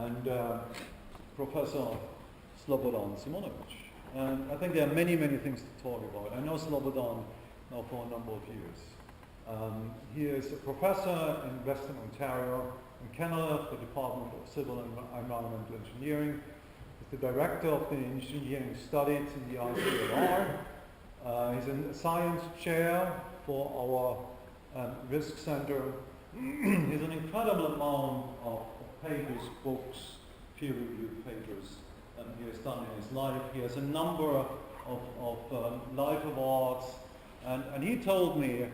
and Professor Slobodan Simonovic. And I think there are many, many things to talk about. I know Slobodan now for a number of years. He is a professor in Western Ontario in Canada, the Department of Civil and Environmental Engineering. He's the director of the engineering studies in the ICLR. He's in a science chair for our risk center. He's an incredible amount of papers, books, peer-reviewed papers he has done in his life. He has a number of life awards, and he told me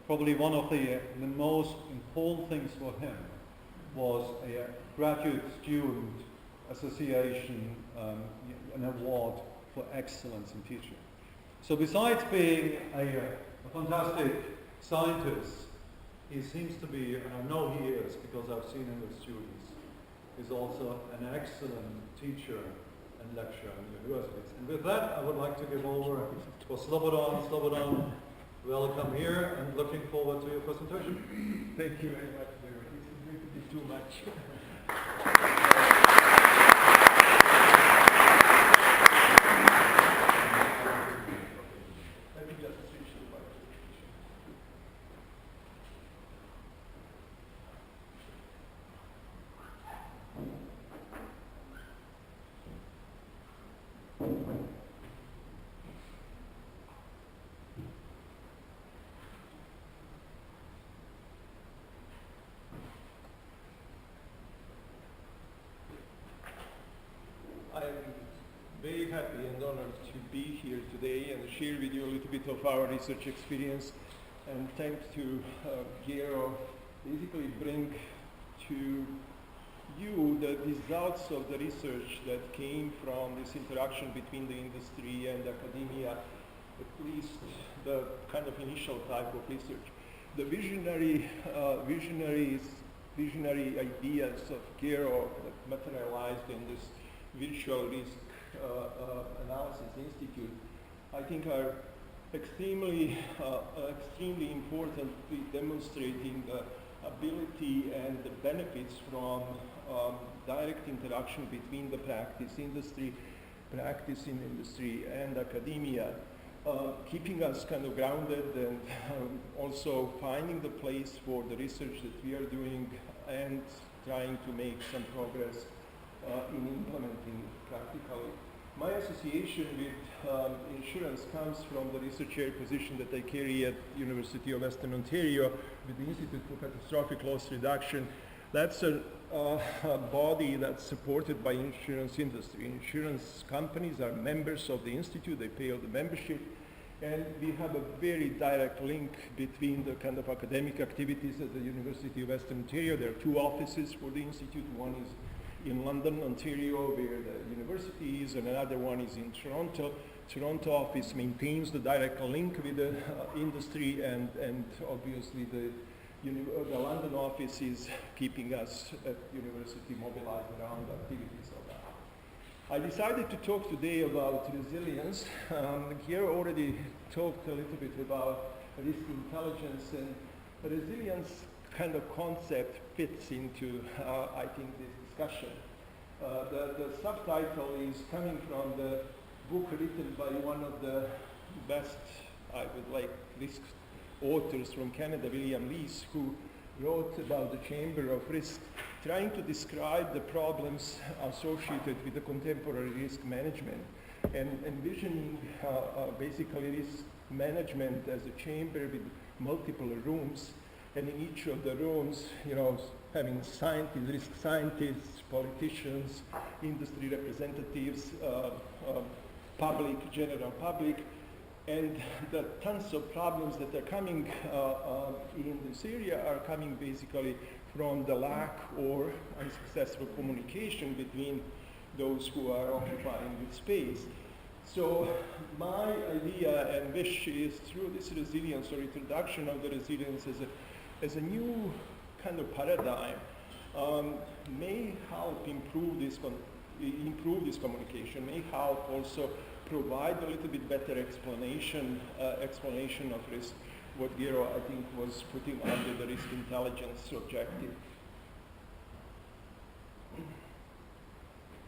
probably one of the most important things for him was a graduate student association, an award for excellence in teaching. So besides being a fantastic scientist, he seems to be, and I know he is because I've seen him with students, is also an excellent teacher and lecturer in universities. And with that, I would like to give over to Slobodan. Slobodan, welcome here, and looking forward to your presentation. Thank you very much. This is going to be too much. Let me just switch to my I'm very happy and honored to be here today and share with you a little bit of our research experience, and thanks to Gero, basically bring to you the results of the research that came from this interaction between the industry and academia, at least the kind of initial type of research. The visionary ideas of Gero that materialized in this Virtual Risk Analysis Institute, I think are extremely importantly demonstrating the ability and the benefits from direct interaction between the practice in industry and academia, keeping us kind of grounded and also finding the place for the research that we are doing and trying to make some progress in implementing practically. My association with insurance comes from the research chair position that I carry at University of Western Ontario with the Institute for Catastrophic Loss Reduction. That's a body that's supported by insurance industry. Insurance companies are members of the institute, they pay all the membership, and we have a very direct link between the kind of academic activities at the University of Western Ontario. There are two offices for the institute. One is in London, Ontario, where the university is, and another one is in Toronto. Toronto office maintains the direct link with the industry, and obviously the London office is keeping us at university mobilized around the activities of that. I decided to talk today about resilience. Here already talked a little bit about risk intelligence, and resilience kind of concept fits into, I think, this discussion. The subtitle is coming from the book written by one of the best, I would like, risk authors from Canada, William Lees, who wrote about the Chamber of Risk, trying to describe the problems associated with the contemporary risk management and envisioning basically risk management as a chamber with multiple rooms, and in each of the rooms, having scientists, risk scientists, politicians, industry representatives, general public, and the tons of problems that are coming in this area are coming basically from the lack or unsuccessful communication between those who are occupying this space. So my idea and wish is through this resilience or introduction of the resilience as a new kind of paradigm may help improve this communication, may help also provide a little bit better explanation of risk, what Gero, I think, was putting under the risk intelligence objective.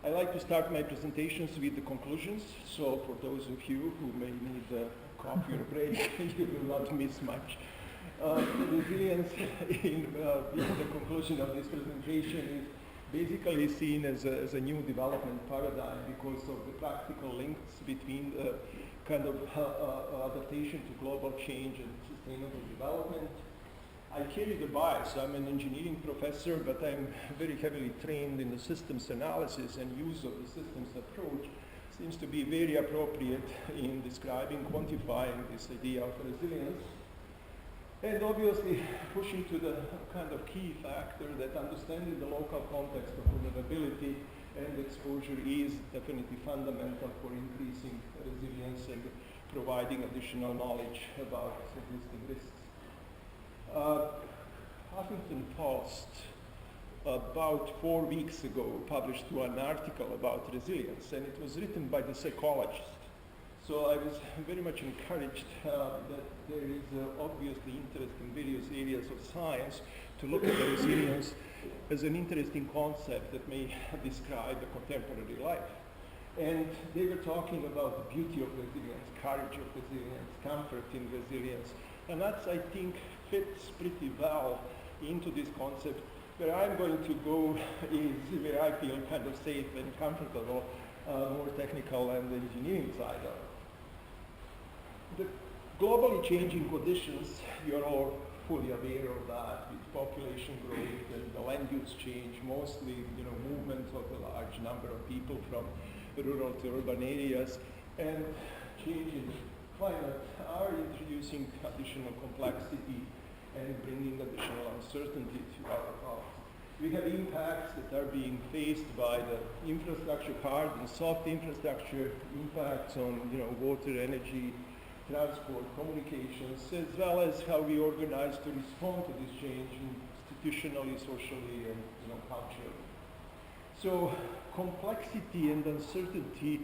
I like to start my presentations with the conclusions, so for those of you who may need a coffee or break, you will not miss much. Resilience in the conclusion of this presentation is basically seen as a new development paradigm because of the practical links between the kind of adaptation to global change and sustainable development. I carry the bias. I'm an engineering professor, but I'm very heavily trained in the systems analysis, and use of the systems approach seems to be very appropriate in describing, quantifying this idea of resilience. And obviously pushing to the kind of key factor that understanding the local context of vulnerability and exposure is definitely fundamental for increasing resilience and providing additional knowledge about existing risks. Huffington Post about 4 weeks ago published an article about resilience, and it was written by the psychologist. So I was very much encouraged that there is obviously interest in various areas of science to look at the resilience as an interesting concept that may describe the contemporary life. And they were talking about the beauty of resilience, courage of resilience, comfort in resilience. And that's, I think, fits pretty well into this concept. Where I'm going to go is where I feel kind of safe and comfortable, more technical and the engineering side of it. The globally changing conditions, you're all fully aware of that, with population growth and the land use change, mostly movement of a large number of people from rural to urban areas, and change in climate are introducing additional complexity and bringing additional uncertainty to our path. We have impacts that are being faced by the infrastructure, hard and soft infrastructure, impacts on water, energy, transport, communications, as well as how we organize to respond to this change institutionally, socially, and culturally. So complexity and uncertainty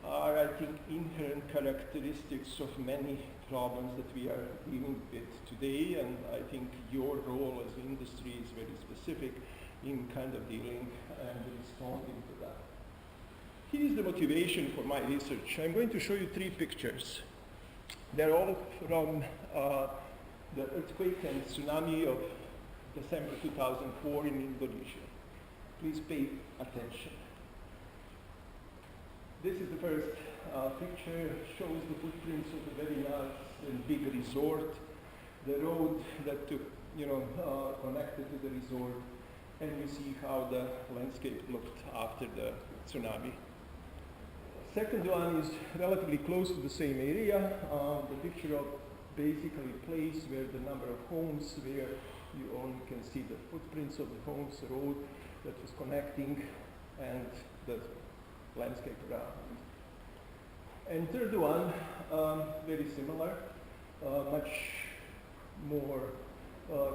are, I think, inherent characteristics of many problems that we are dealing with today, and I think your role as an industry is very specific in kind of dealing and responding to that. Here is the motivation for my research. I'm going to show you 3 pictures. They're all from the earthquake and tsunami of December 2004 in Indonesia. Please pay attention. This is the first picture, shows the footprints of a very nice and big resort, the road that took, connected to the resort, and you see how the landscape looked after the tsunami. Second one is relatively close to the same area, the picture of basically a place where the number of homes, where you only can see the footprints of the homes, the road that was connecting, and the landscape around. And third one, very similar, much more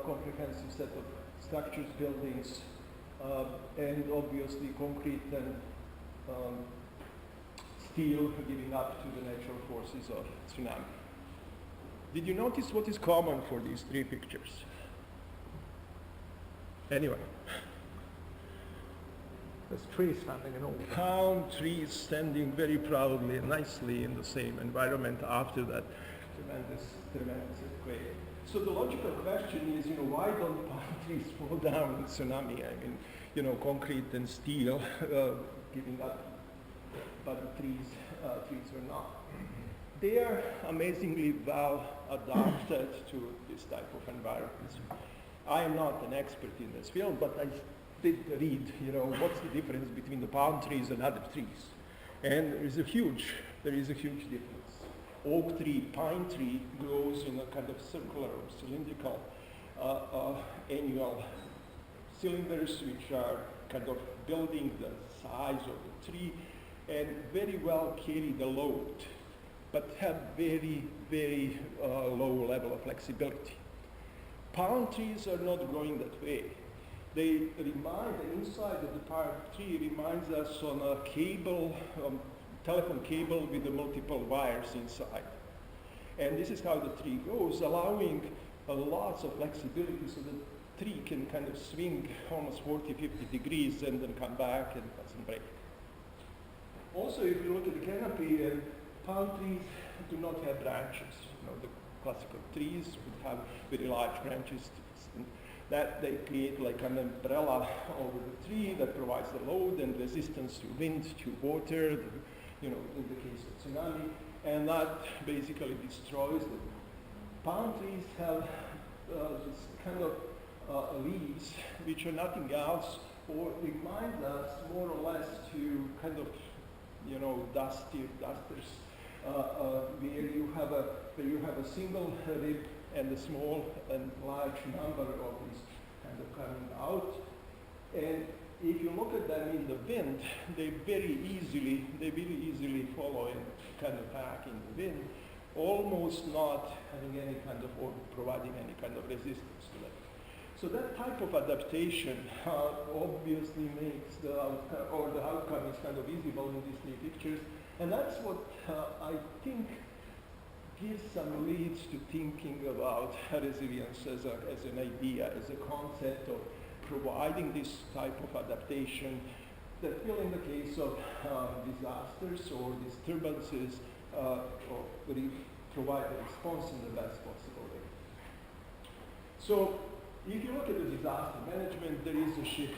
comprehensive set of structures, buildings, and obviously concrete and steel giving up to the natural forces of tsunami. Did you notice what is common for these 3 pictures? Anyway. There's trees standing in all. Palm trees standing very proudly and nicely in the same environment after that tremendous earthquake. So the logical question is, why don't palm trees fall down in tsunami? I mean, concrete and steel giving up, but the trees are not. They are amazingly well adapted to this type of environments. I am not an expert in this field, but I did read, what's the difference between the palm trees and other trees. And there is a huge difference. Oak tree, pine tree grows in a kind of circular or cylindrical annual cylinders, which are kind of building the size of the tree and very well carry the load, but have very, very low level of flexibility. Palm trees are not growing that way. They remind, the inside of the palm tree reminds us on a cable, telephone cable with the multiple wires inside. And this is how the tree goes, allowing lots of flexibility so the tree can kind of swing almost 40, 50 degrees and then come back and doesn't break. Also, if you look at the canopy, palm trees do not have branches. You know, the classical trees would have very large branches. And that they create like an umbrella over the tree that provides the load and resistance to wind, to water, you know, in the case of tsunami, and that basically destroys them. Palm trees have this kind of leaves which are nothing else or remind us more or less to kind of, you know, dusters, where you have a single rib and a small and large number of these kind of coming out. And if you look at them in the wind, they very easily follow and kind of back in the wind, almost not having any kind of, or providing any kind of resistance to that. So that type of adaptation obviously makes the outcome is kind of visible in these three pictures. And that's what I think gives some leads to thinking about resilience as an idea, as a concept of providing this type of adaptation that will, in the case of disasters or disturbances, provide a response in the best possible way. So if you look at the disaster management, there is a shift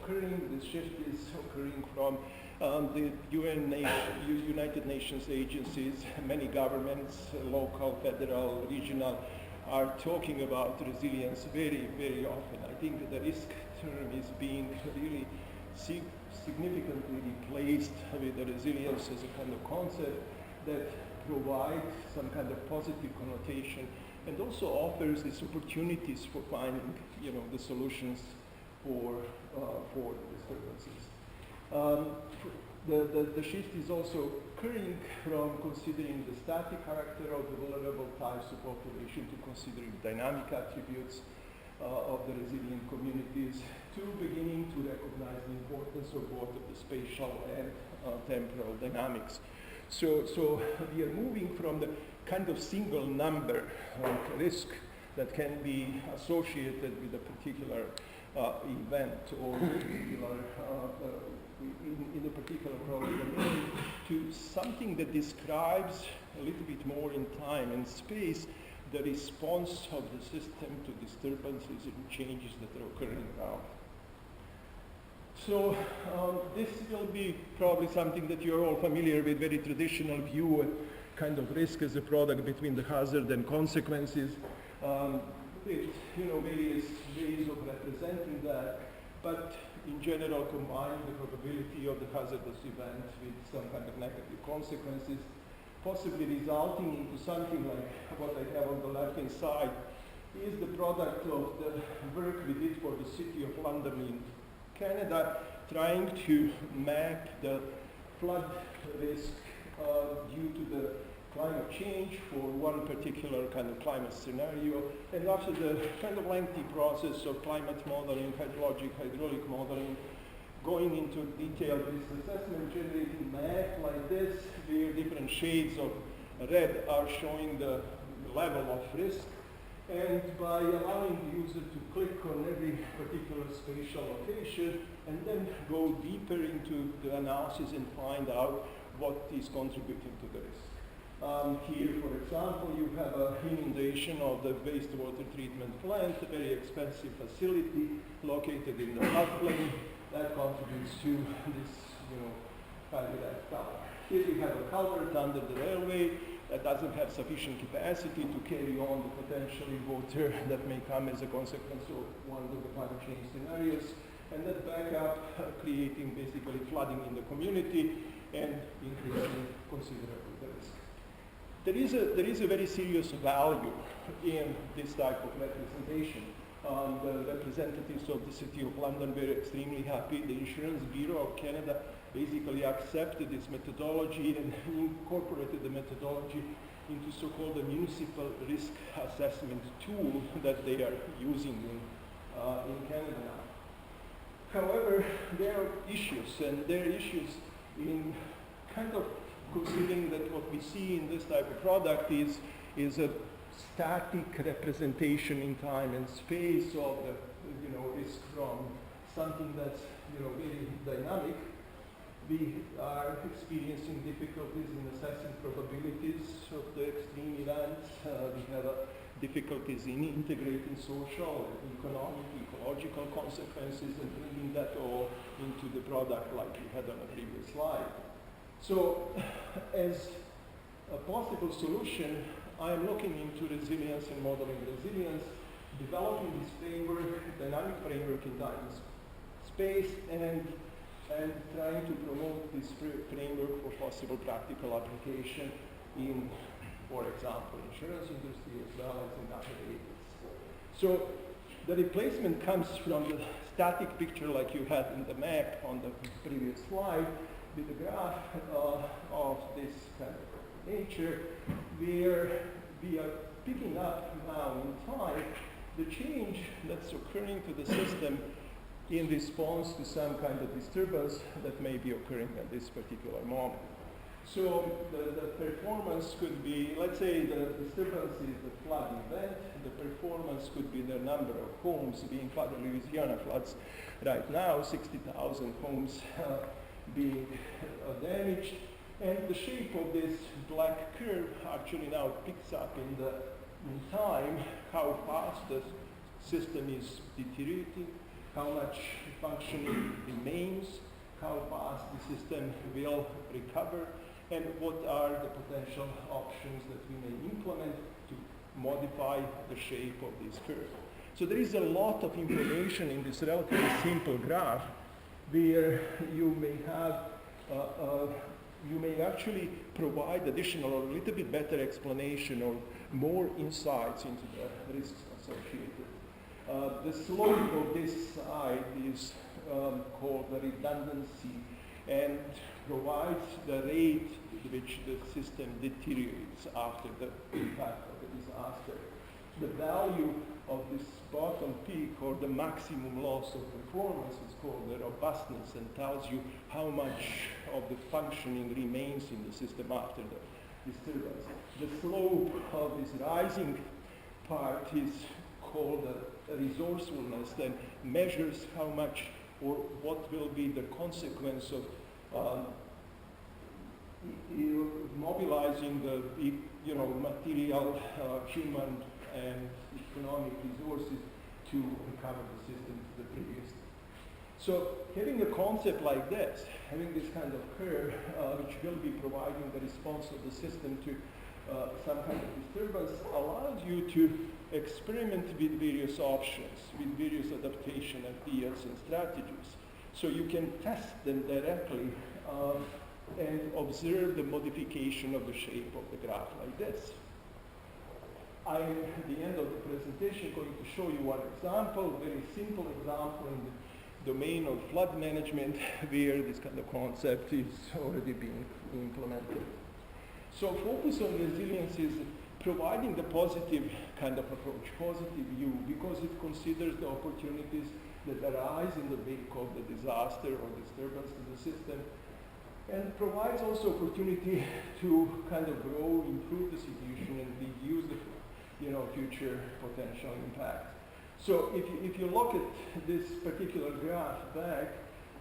occurring. This shift is occurring from the United Nations agencies, many governments, local, federal, regional, are talking about resilience very, very often. I think that the risk term is being really significantly replaced with the resilience as a kind of concept that provides some kind of positive connotation and also offers these opportunities for finding, you know, the solutions for disturbances. The shift is also occurring from considering the static character of the vulnerable types of population to considering dynamic attributes of the resilient communities to beginning to recognize the importance of both of the spatial and temporal dynamics. So we are moving from the kind of single number risk that can be associated with a particular event or particular, in a particular problem to something that describes a little bit more in time and space the response of the system to disturbances and changes that are occurring around. So this will be probably something that you're all familiar with, very traditional view of kind of risk as a product between the hazard and consequences. With, you know, various ways of representing that, but in general combining the probability of the hazardous event with some kind of negative consequences, possibly resulting into something like what I have on the left-hand side is the product of the work we did for the City of London in Canada, trying to map the flood risk due to the climate change for one particular kind of climate scenario. And after the kind of lengthy process of climate modeling, hydrologic, hydraulic modeling, going into detailed risk assessment, generating math like this, where different shades of red are showing the level of risk. And by allowing the user to click on every particular spatial location and then go deeper into the analysis and find out what is contributing to the risk. Here, for example, you have an inundation of the wastewater treatment plant, a very expensive facility located in the floodplain that contributes to this, you know, kind of that color. Here you have a culvert under the railway that doesn't have sufficient capacity to carry on the potentially water that may come as a consequence of one of the climate change scenarios, and that back up, creating basically flooding in the community and increasing considerably the risk. There is a very serious value in this type of representation. The representatives of the City of London were extremely happy. The Insurance Bureau of Canada basically accepted this methodology and incorporated the methodology into so-called a municipal risk assessment tool that they are using in Canada now. However, there are issues, and there are issues in kind of considering that what we see in this type of product is a static representation in time and space of the, you know, risk from something that's, you know, very dynamic, We are experiencing difficulties in assessing probabilities of the extreme events. We have difficulties in integrating social, economic, ecological consequences and bringing that all into the product like we had on the previous slide. So, as a possible solution, I am looking into resilience and modeling resilience, developing this framework, dynamic framework in time and space, and trying to promote this framework for possible practical application in, for example, insurance industry as well as in other areas. So the replacement comes from the static picture like you had in the map on the previous slide with a graph of this kind of nature where we are picking up now in time the change that's occurring to the system in response to some kind of disturbance that may be occurring at this particular moment. So the performance could be, let's say the disturbance is the flood event, the performance could be the number of homes being flooded. Louisiana floods right now, 60,000 homes being damaged, and the shape of this black curve actually now picks up in time how fast the system is deteriorating, how much functioning remains, how fast the system will recover, and what are the potential options that we may implement to modify the shape of this curve. So there is a lot of information in this relatively simple graph where you may have, you may actually provide additional or a little bit better explanation or more insights into the risks associated. The slope of this side is called the redundancy and provides the rate at which the system deteriorates after the impact of the disaster. The value of this bottom peak or the maximum loss of performance is called the robustness and tells you how much of the functioning remains in the system after the disturbance. The slope of this rising part is called the resourcefulness, that measures how much or what will be the consequence of mobilizing the material, human and economic resources to recover the system to the previous. So having a concept like this, having this kind of curve which will be providing the response of the system to some kind of disturbance allows you to experiment with various options, with various adaptation ideas and strategies. So you can test them directly and observe the modification of the shape of the graph like this. I am at the end of the presentation going to show you one example, very simple example in the domain of flood management where this kind of concept is already being implemented. So focus on resilience is providing the positive kind of approach, positive view, because it considers the opportunities that arise in the wake of the disaster or disturbance in the system, and provides also opportunity to kind of grow, improve the situation, and reduce the future potential impact. So if you look at this particular graph back,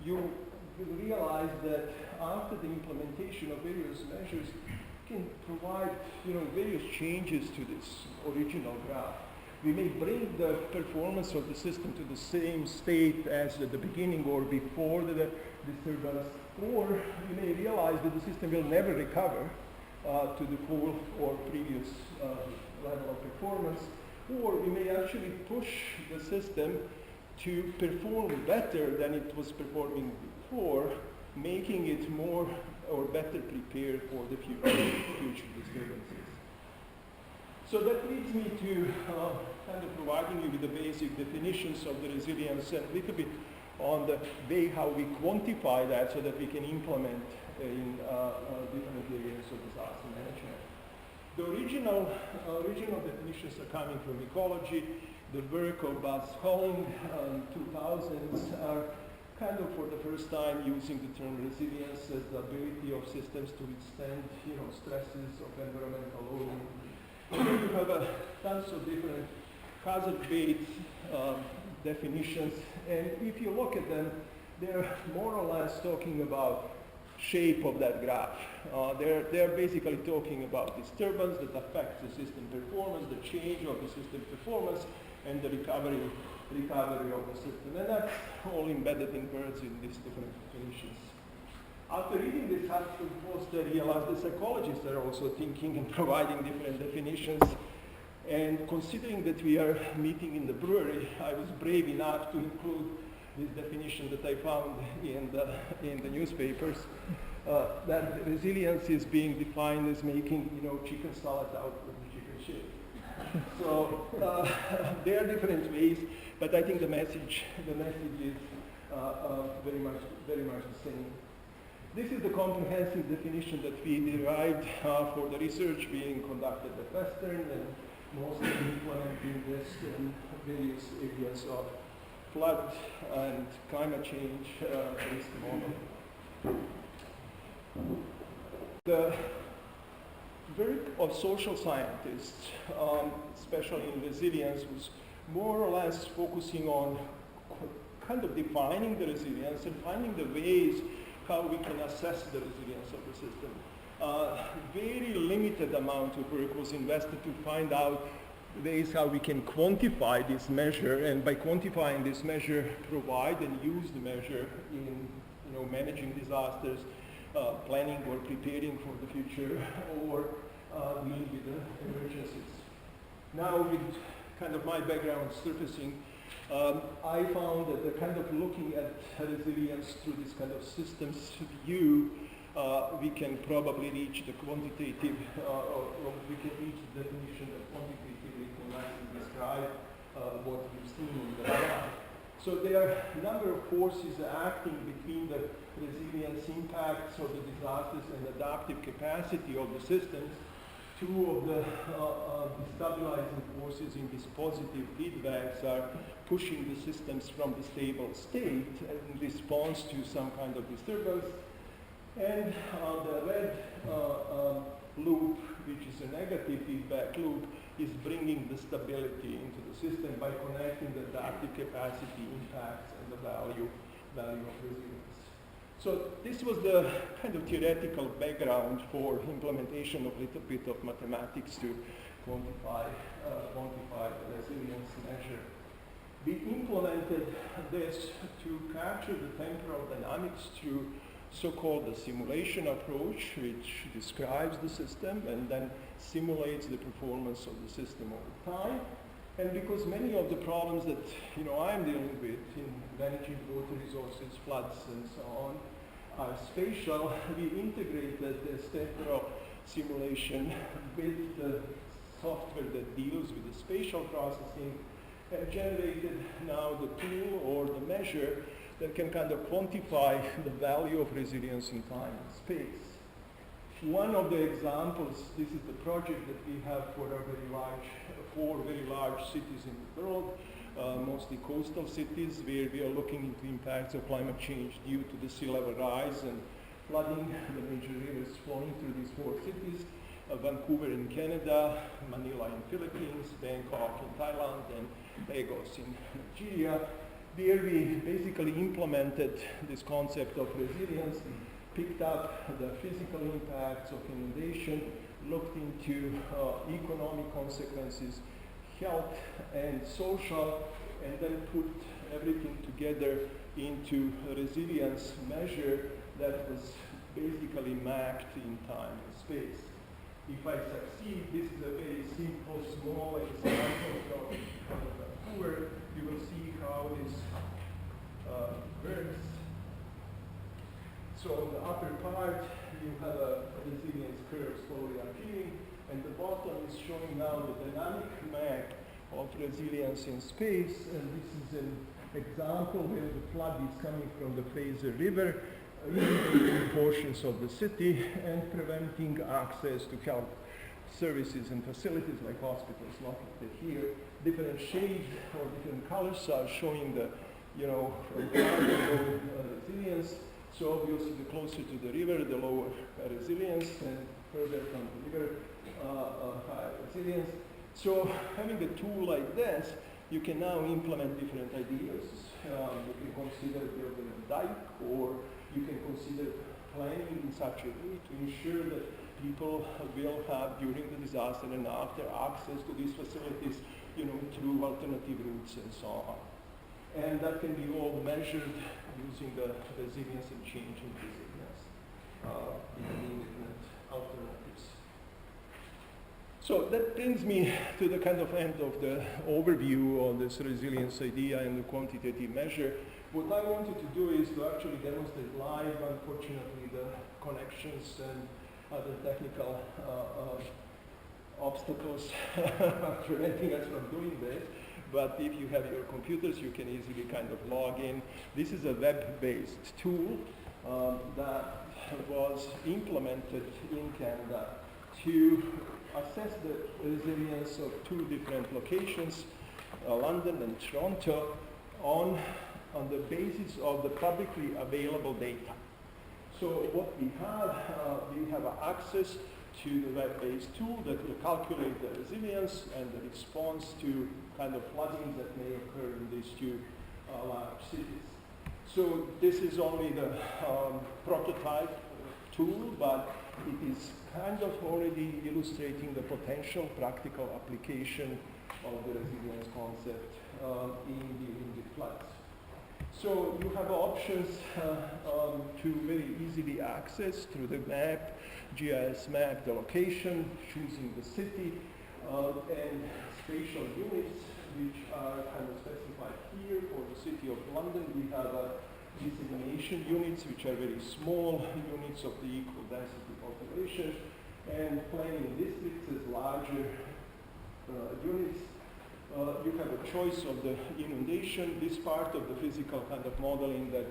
you will realize that after the implementation of various measures, can provide various changes to this original graph. We may bring the performance of the system to the same state as at the beginning or before the disturbance, or you may realize that the system will never recover to the full or previous level of performance, or we may actually push the system to perform better than it was performing before, making it more or better prepared for the future disturbances. So that leads me to kind of providing you with the basic definitions of the resilience and a little bit on the way how we quantify that so that we can implement in different areas of disaster management. The original definitions are coming from ecology. The work of Buzz Holling in 2000s are kind of for the first time using the term resilience as the ability of systems to withstand stresses of environmental loading. And then you have tons of different hazard-based definitions, and if you look at them, they're more or less talking about shape of that graph. They're basically talking about disturbance that affects the system performance, the change of the system performance, and the recovery of the system. And that's all embedded in words in these different definitions. After reading this Hartford post, I realized the psychologists are also thinking and providing different definitions. And considering that we are meeting in the brewery, I was brave enough to include this definition that I found in the newspapers, that resilience is being defined as making, chicken salad out of the chicken shit. So there are different ways, but I think the message is very much the same. This is the comprehensive definition that we derived for the research being conducted at Western, and mostly implementing this in various areas of flood and climate change based model. The work of social scientists, especially in resilience, was more or less focusing on kind of defining the resilience and finding the ways how we can assess the resilience of the system. Very limited amount of work was invested to find out ways how we can quantify this measure, and by quantifying this measure, provide and use the measure in managing disasters, planning or preparing for the future, or dealing with the emergencies. Now, with kind of my background surfacing, I found that the kind of looking at resilience through this kind of systems view, we can probably reach the quantitative, or we can reach the definition that quantitatively can actually describe what we've seen in the graph. So there are a number of forces acting between the resilience impacts of the disasters and adaptive capacity of the systems. Two of the destabilizing forces in these positive feedbacks are pushing the systems from the stable state in response to some kind of disturbance. And the red loop, which is a negative feedback loop, is bringing the stability into the system by connecting the adaptive capacity impacts and the value of resilience. So this was the kind of theoretical background for implementation of a little bit of mathematics to quantify the resilience measure. We implemented this to capture the temporal dynamics through so-called the simulation approach, which describes the system and then simulates the performance of the system over time. And because many of the problems that I'm dealing with in managing water resources, floods, and so on, are spatial, we integrated this temporal simulation with the software that deals with the spatial processing, and generated now the tool or the measure that can kind of quantify the value of resilience in time and space. One of the examples, this is the project that we have for four very large cities in the world, mostly coastal cities, where we are looking into impacts of climate change due to the sea level rise and flooding the major rivers flowing through these four cities, Vancouver in Canada, Manila in Philippines, Bangkok in Thailand, and Lagos in Nigeria. There we basically implemented this concept of resilience, picked up the physical impacts of inundation, looked into economic consequences, health and social, and then put everything together into a resilience measure that was basically mapped in time and space. If I succeed, this is a very simple, small example of Vancouver. You will see how this works. So on the upper part, you have a resilience curve slowly appearing, and the bottom is showing now the dynamic map of resilience in space, and this is an example where the flood is coming from the Fraser River, inundating portions of the city and preventing access to health services and facilities like hospitals located here. Different shades or different colors are showing the, resilience. So obviously the closer to the river, the lower resilience, and further from the river, higher resilience. So having a tool like this, you can now implement different ideas. You can consider building a dike, or you can consider planning such a way to ensure that people will have during the disaster and after access to these facilities, through alternative routes and so on. And that can be all measured using the resilience and change in resilience in the internet alternatives. So that brings me to the kind of end of the overview on this resilience idea and the quantitative measure. What I wanted to do is to actually demonstrate live. Unfortunately, the connections and other technical obstacles are preventing us from doing this. But if you have your computers, you can easily kind of log in. This is a web-based tool that was implemented in Canada to assess the resilience of two different locations, London and Toronto, on the basis of the publicly available data. So what we have access to the web-based tool that will calculate the resilience and the response to kind of flooding that may occur in these two large cities. So this is only the prototype tool, but it is kind of already illustrating the potential practical application of the resilience concept in dealing with floods. So you have options to very easily access through the map, GIS map, the location, choosing the city, and spatial units, which are kind of specified here. For the city of London, we have dissemination units, which are very small units of the equal density population, and planning districts as larger units. You have a choice of the inundation. This part of the physical kind of modeling that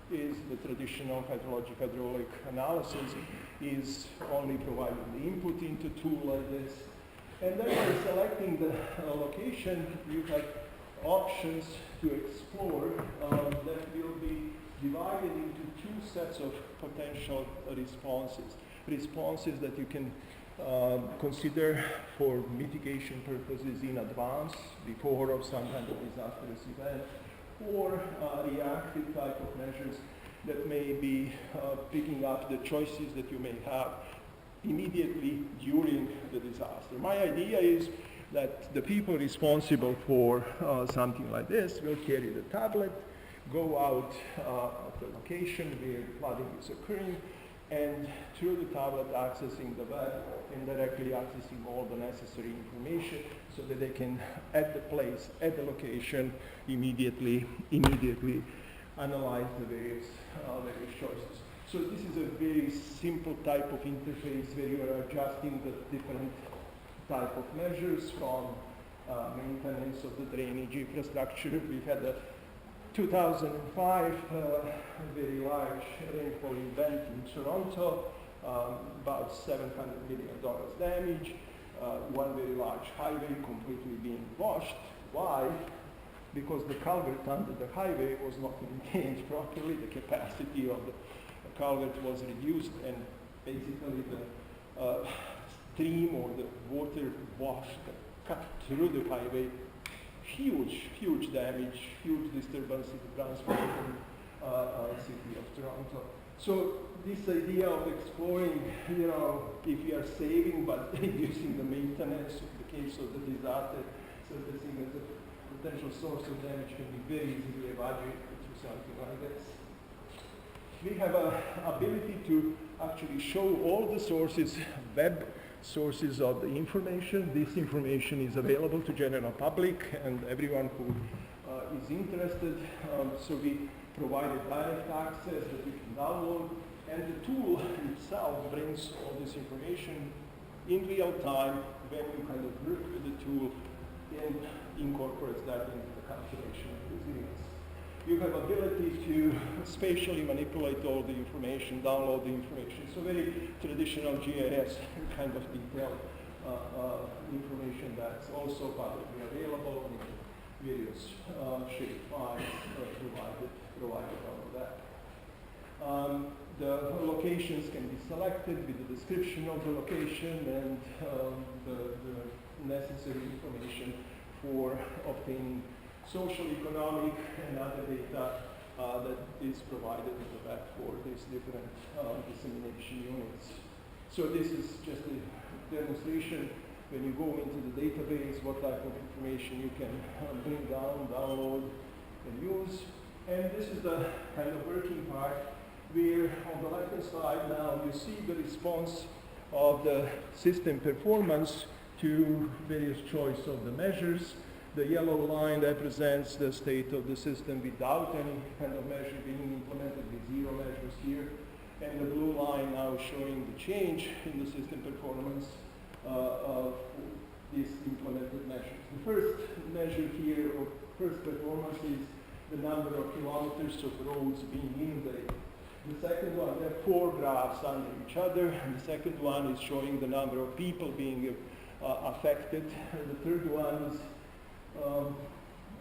is the traditional hydrologic hydraulic analysis is only providing the input into a tool like this. And then by selecting the location, you have options to explore that will be divided into two sets of potential responses. Responses that you can consider for mitigation purposes in advance, before of some kind of disastrous event, or reactive type of measures that may be picking up the choices that you may have immediately during the disaster. My idea is that the people responsible for something like this will carry the tablet, go out at the location where flooding is occurring, and through the tablet accessing the web and directly accessing all the necessary information so that they can, at the place, at the location, immediately analyze the various choices. So this is a very simple type of interface where you are adjusting the different type of measures from maintenance of the drainage infrastructure. We had a 2005 very large rainfall event in Toronto, about $700 million damage, one very large highway completely being washed. Why? Because the culvert under the highway was not maintained properly. The capacity of the culvert was reduced, and basically the stream or the water washed, cut through the highway. Huge damage, huge disturbance in the transportation city of Toronto. So this idea of exploring, if we are saving but reducing the maintenance in the case of the disaster, surfacing as a potential source of damage can be very easily evaluated through something like this. We have an ability to actually show all the sources, web sources of the information. This information is available to general public and everyone who is interested. So we provided direct access that you can download, and the tool itself brings all this information in real time when you kind of work with the tool and incorporates that into the calculation of resilience. You have ability to spatially manipulate all the information, download the information. So very traditional GIS kind of detailed information that's also publicly available in various shaped files provided out of that. The locations can be selected with the description of the location and the necessary information for obtaining social, economic, and other data that is provided in the back for these different dissemination units. So this is just a demonstration when you go into the database, what type of information you can bring down, download, and use. And this is the kind of working part where on the left-hand side now you see the response of the system performance to various choice of the measures. The yellow line represents the state of the system without any kind of measure being implemented, with 0 measures here. And the blue line now showing the change in the system performance of these implemented measures. The first measure here, or first performance, is the number of kilometers of roads being inundated. The second one, there are 4 graphs under each other, and the second one is showing the number of people being affected. And the third one is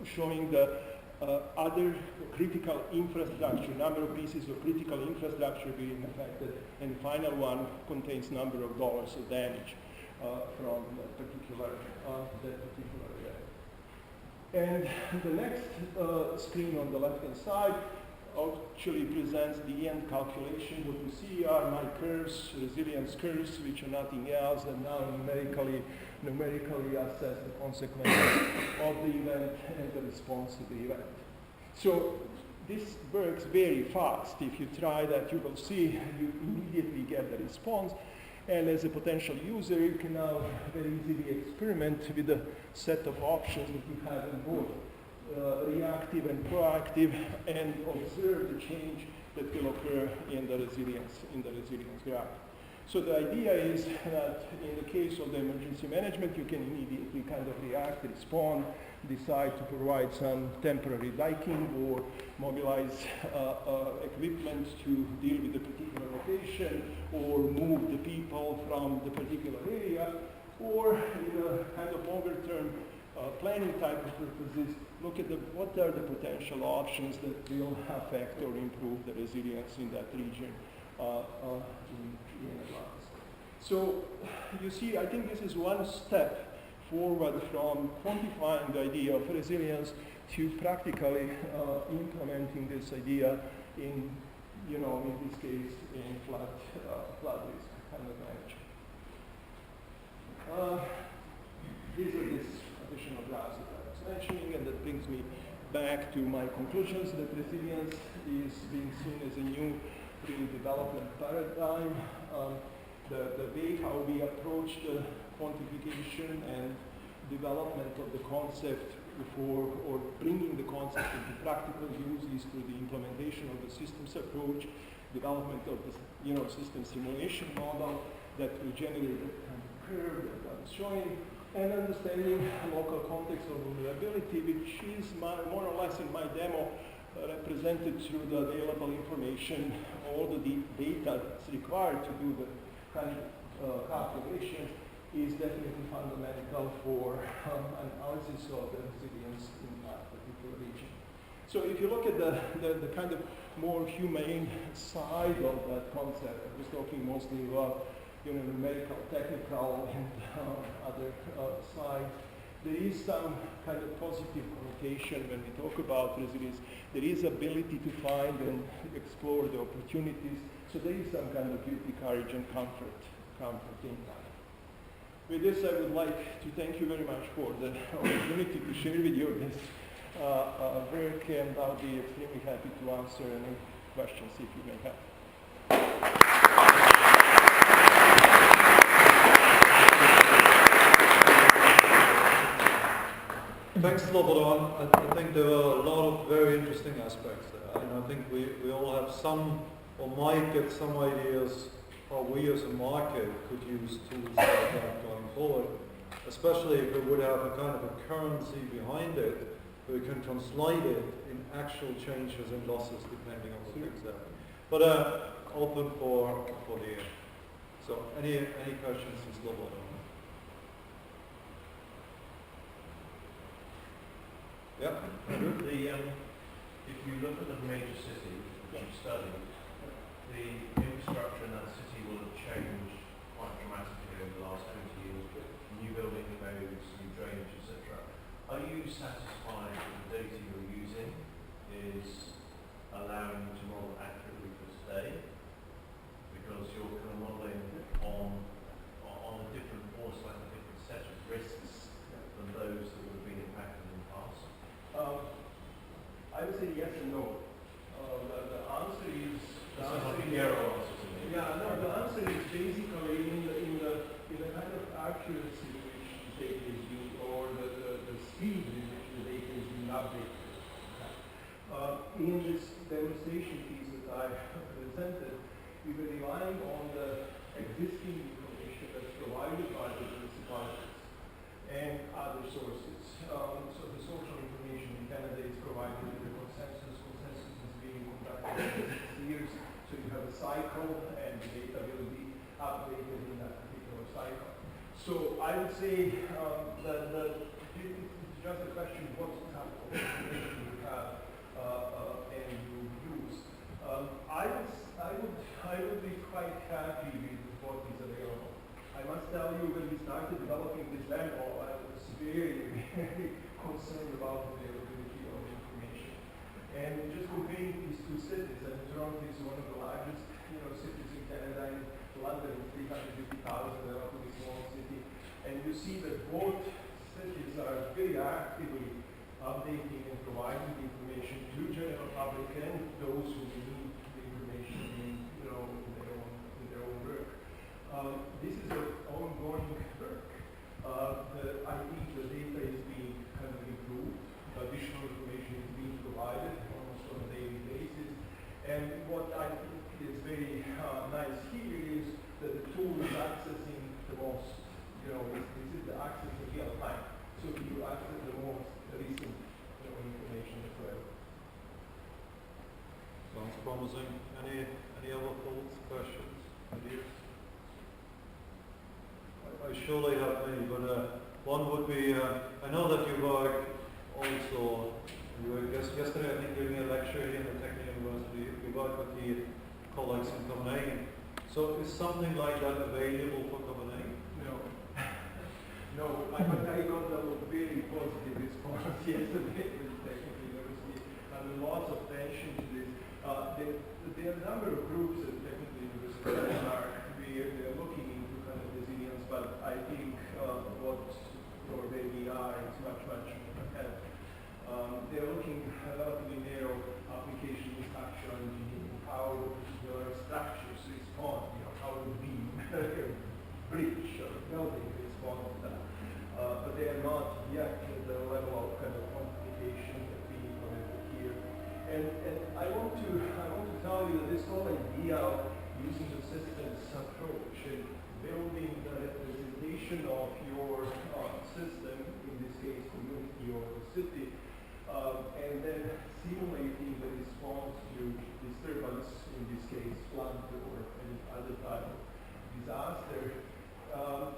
showing the other critical infrastructure, number of pieces of critical infrastructure being affected, and the final one contains number of dollars of damage from that particular event. And the next screen on the left-hand side actually presents the end calculation. What you see are my curves, resilience curves, which are nothing else than now numerically assess the consequences of the event and the response to the event. So this works very fast. If you try that, you will see you immediately get the response. And as a potential user, you can now very easily experiment with a set of options that you have in both reactive and proactive, and observe the change that will occur in the resilience graph. So the idea is that in the case of the emergency management, you can immediately kind of react, respond, decide to provide some temporary diking or mobilize equipment to deal with a particular location, or move the people from the particular area, or in a kind of longer term planning type of purposes, look at what are the potential options that will affect or improve the resilience in that region in advance. So you see, I think this is one step forward from quantifying the idea of resilience to practically implementing this idea in, in this case, in flood risk kind of management. These are these additional graphs that I was mentioning, and that brings me back to my conclusions that resilience is being seen as a new development paradigm. The way how we approach the quantification and development of the concept or bringing the concept into practical use is through the implementation of the systems approach, development of the system simulation model that will generate a kind of curve that I was showing, and understanding local context of vulnerability, which is more or less in my demo represented through the available information, all the data that's required to do the kind of calculation is definitely fundamental for analysis of the resilience in that particular region. So if you look at the kind of more humane side of that concept, I was talking mostly about numerical, technical, and other sides. There is some kind of positive connotation when we talk about resilience. There is ability to find and explore the opportunities. So there is some kind of beauty, courage, and comfort in that. With this, I would like to thank you very much for the opportunity to share with you this work, and I'll be extremely happy to answer any questions if you may have. Thanks, Slobodan. I think there are a lot of very interesting aspects there, and I think we all have some, or might get some ideas how we as a market could use tools like that going forward, especially if we would have a kind of a currency behind it, where we can translate it in actual changes and losses depending on the things there. But open for the end. So any questions to Slobodan? Yeah. If you look at the major cities that you've studied, the infrastructure in that city will have changed quite dramatically over the last 20 years with new building codes, new drainage, etc. Are you satisfied with the data you're using is deforestation piece that I presented, we were relying on the existing information that's provided by the municipalities and other sources. So the social information in Canada is provided with the consensus. Consensus is being conducted every 6 years, so you have a cycle, and the data will be updated in that particular cycle. So I would say that it's just a question of what type of information you have and you use. I would be quite happy with what is available. I must tell you, when we started developing this manual, I was very, very concerned about the availability of information. And just comparing these two cities, and Toronto is one of the largest, cities in Canada, and London is 350,000, a relatively small city, and you see that both cities are very actively updating and providing the information to general public and those who need the information in their own work. This is an ongoing work. I think the data is being kind of improved. Additional information is being provided almost on a daily basis. And what I think is very nice here is that the tool is accessing the most, this is the access in real time. So you access the most recent information as well. Sounds promising. Any other thoughts, questions, ideas? I surely have many, but one would be, I know that you work also, you were yesterday I think giving a lecture here in the Technical University, you work with the colleagues in Copenhagen. So is something like that available for Copenhagen? No. No, I got a very positive response yesterday with the Technical University. Lots of attention to this. There are a number of groups at the Technical University that are looking into kind of resilience, but I think where we are is much ahead. They're looking at relatively narrow application in structural engineering, how particular structures respond, how the beam, bridge, or building respond to that. But they are not yet at the level of kind of quantification that we implemented here. And I want to tell you that this whole idea of using the systems approach and building the representation of your system, in this case community or the city, and then simulating the response to disturbance, in this case flood or any other type of disaster,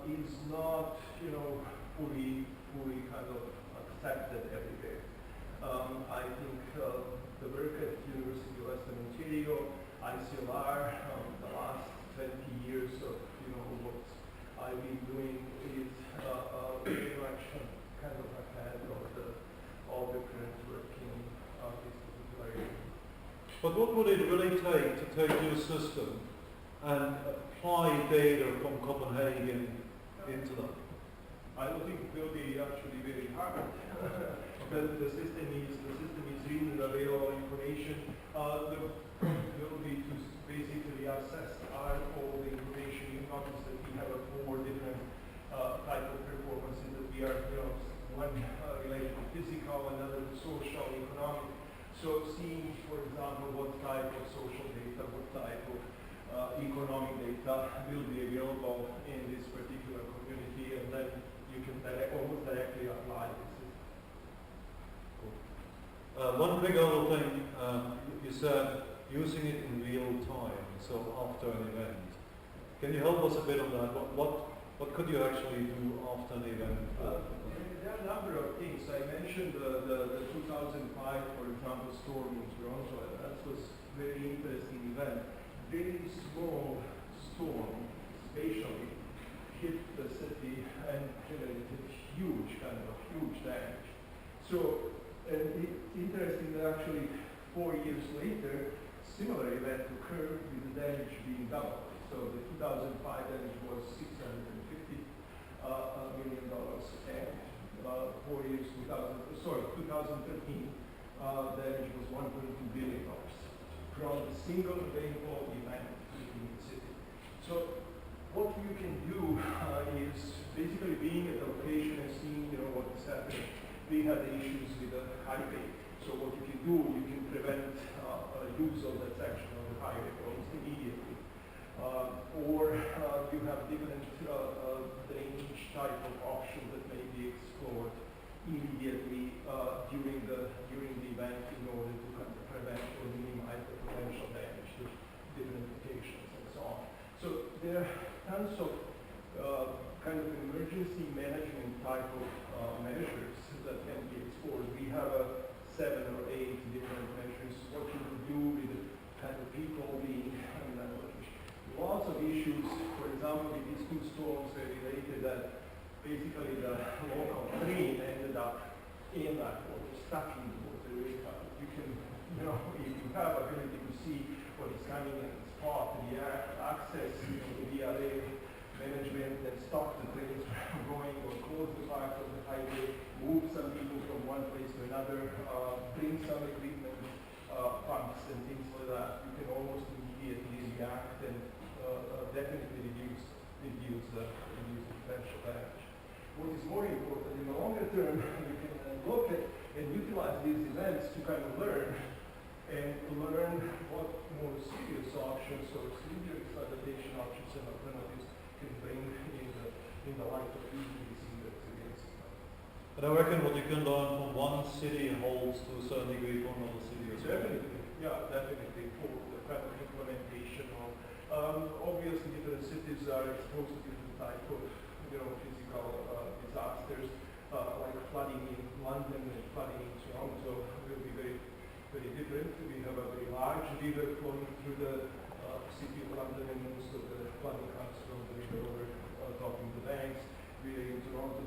is not fully kind of accepted everywhere. I think the work at University of Western Ontario, ICLR, the last 20 years of what I've been doing is very much kind of ahead of all the current work in this particular area. But what would it really take to take your system and apply data from Copenhagen into that? I don't think it will be actually very hard. the system is reading available information. Will be to basically assess all the information. You notice that we have a 4 different type of performances that we are, one related to physical, another to social, economic. So seeing, for example, what type of social data, what type of economic data will be available in this particular community, and then you can almost directly apply this. One quick other thing, you said using it in real time, so after an event. Can you help us a bit on that? What could you actually do after an event? There are a number of things. I mentioned the 2005, for example, storm in Toronto. That was a very interesting event. Very small storm, spatially, hit the city and generated huge damage. So it's interesting that actually 4 years later, similar event occurred with the damage being doubled. So the 2005 damage was $650 million, and 4 years, 2013, damage was $1.2 billion from a single rainfall event in the city. So what you can do is basically being at the location and seeing what is happening. We had issues with the highway, so So what you can do, you can prevent use of that section of the highway almost immediately. Or you have different drainage type of option that may be explored immediately during the event in order to kind of prevent or minimize the potential damage to different locations and so on. So there are tons of kind of emergency management type of measures that can be explored. We have 7 or 8 different measures. What you can do with the kind of people being, lots of issues. For example, with these 2 storms were related that basically the local train ended up in that water, stuck in the water. You can, if you have ability to see what is coming and spot the access, the VRA management, and stop the trains from going or close the part of the highway, move some people from one place to another, bring some equipment, pumps and things like that. You can almost immediately react and definitely reduce the potential damage. What is more important, in the longer term, you can look at and utilize these events to kind of learn what more serious options or serious adaptation options and alternatives can bring in the light of using these events against them. But I reckon what you can learn from one city holds to a certain degree from another city as well. Definitely for the kind of implementation of obviously different cities are exposed to different type of physical disasters like flooding in London and flooding in Toronto will be very, very different. We have a very large river flowing through the city of London, and most of the flooding comes from the river over topping the banks. We are in Toronto.